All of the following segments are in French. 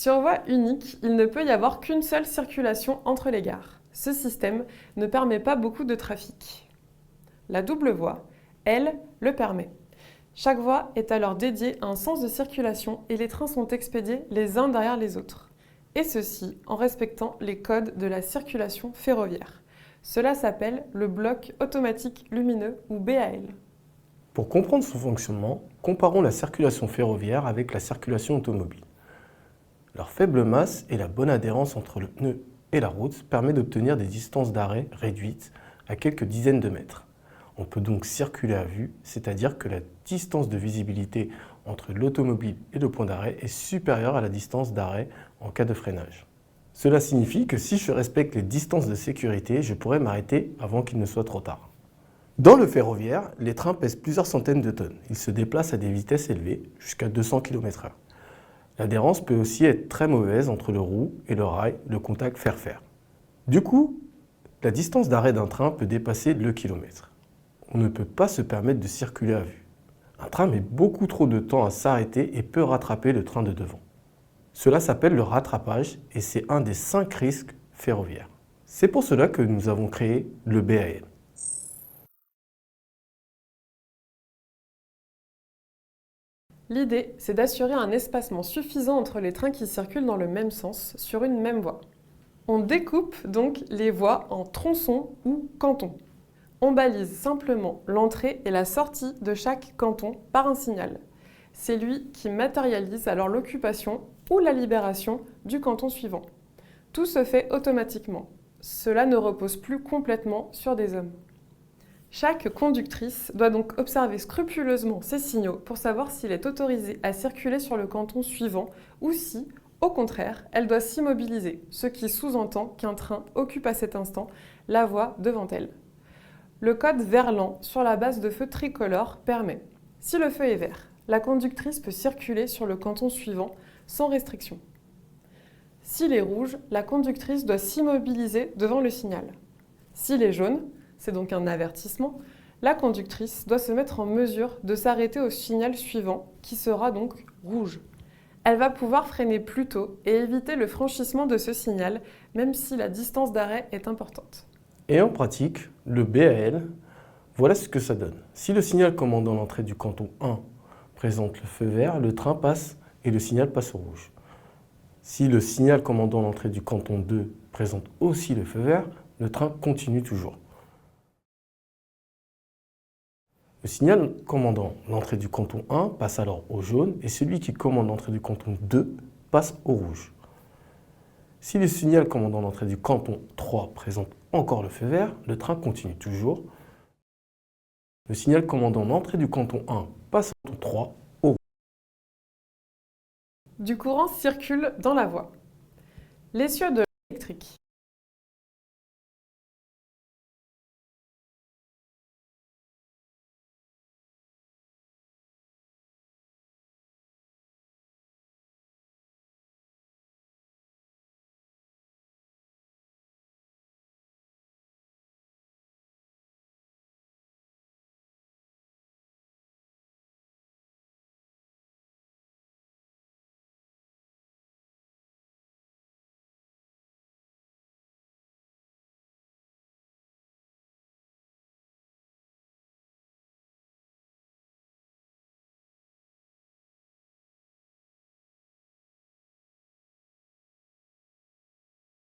Sur voie unique, il ne peut y avoir qu'une seule circulation entre les gares. Ce système ne permet pas beaucoup de trafic. La double voie, elle, le permet. Chaque voie est alors dédiée à un sens de circulation et les trains sont expédiés les uns derrière les autres. Et ceci en respectant les codes de la circulation ferroviaire. Cela s'appelle le bloc automatique lumineux ou BAL. Pour comprendre son fonctionnement, comparons la circulation ferroviaire avec la circulation automobile. Leur faible masse et la bonne adhérence entre le pneu et la route permet d'obtenir des distances d'arrêt réduites à quelques dizaines de mètres. On peut donc circuler à vue, c'est-à-dire que la distance de visibilité entre l'automobile et le point d'arrêt est supérieure à la distance d'arrêt en cas de freinage. Cela signifie que si je respecte les distances de sécurité, je pourrais m'arrêter avant qu'il ne soit trop tard. Dans le ferroviaire, les trains pèsent plusieurs centaines de tonnes. Ils se déplacent à des vitesses élevées, jusqu'à 200 km/h. L'adhérence peut aussi être très mauvaise entre le roue et le rail, le contact fer-fer. Du coup, la distance d'arrêt d'un train peut dépasser le kilomètre. On ne peut pas se permettre de circuler à vue. Un train met beaucoup trop de temps à s'arrêter et peut rattraper le train de devant. Cela s'appelle le rattrapage et c'est un des 5 risques ferroviaires. C'est pour cela que nous avons créé le BAL. L'idée, c'est d'assurer un espacement suffisant entre les trains qui circulent dans le même sens sur une même voie. On découpe donc les voies en tronçons ou cantons. On balise simplement l'entrée et la sortie de chaque canton par un signal. C'est lui qui matérialise alors l'occupation ou la libération du canton suivant. Tout se fait automatiquement. Cela ne repose plus complètement sur des hommes. Chaque conductrice doit donc observer scrupuleusement ces signaux pour savoir s'il est autorisé à circuler sur le canton suivant ou si, au contraire, elle doit s'immobiliser, ce qui sous-entend qu'un train occupe à cet instant la voie devant elle. Le code Verlan sur la base de feux tricolores permet, si le feu est vert, la conductrice peut circuler sur le canton suivant sans restriction. S'il est rouge, la conductrice doit s'immobiliser devant le signal. S'il est jaune, c'est donc un avertissement, la conductrice doit se mettre en mesure de s'arrêter au signal suivant, qui sera donc rouge. Elle va pouvoir freiner plus tôt et éviter le franchissement de ce signal, même si la distance d'arrêt est importante. Et en pratique, le BAL, voilà ce que ça donne. Si le signal commandant l'entrée du canton 1 présente le feu vert, le train passe et le signal passe au rouge. Si le signal commandant l'entrée du canton 2 présente aussi le feu vert, le train continue toujours. Le signal commandant l'entrée du canton 1 passe alors au jaune et celui qui commande l'entrée du canton 2 passe au rouge. Si le signal commandant l'entrée du canton 3 présente encore le feu vert, le train continue toujours. Le signal commandant l'entrée du canton 1 passe au canton 3 au rouge. Du courant circule dans la voie. L'essieu de l'électrique.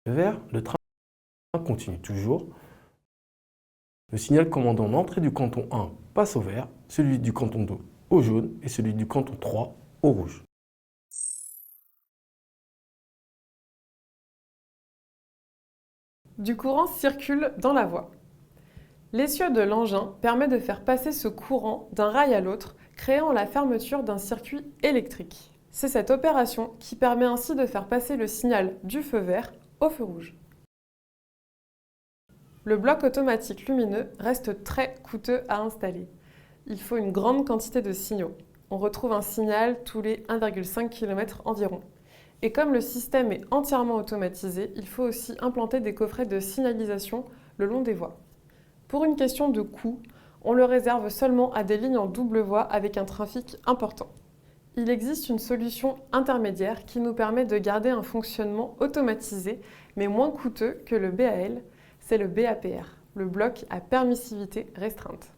Vert, le train continue toujours. Le signal commandant l'entrée du canton 1 passe au vert, celui du canton 2 au jaune et celui du canton 3 au rouge. Du courant circule dans la voie. L'essieu de l'engin permet de faire passer ce courant d'un rail à l'autre, créant la fermeture d'un circuit électrique. C'est cette opération qui permet ainsi de faire passer le signal du feu vert au feu rouge. Le bloc automatique lumineux reste très coûteux à installer. Il faut une grande quantité de signaux. On retrouve un signal tous les 1,5 km environ. Et comme le système est entièrement automatisé, il faut aussi implanter des coffrets de signalisation le long des voies. Pour une question de coût, on le réserve seulement à des lignes en double voie avec un trafic important. Il existe une solution intermédiaire qui nous permet de garder un fonctionnement automatisé, mais moins coûteux que le BAL, c'est le BAPR, le bloc à permissivité restreinte.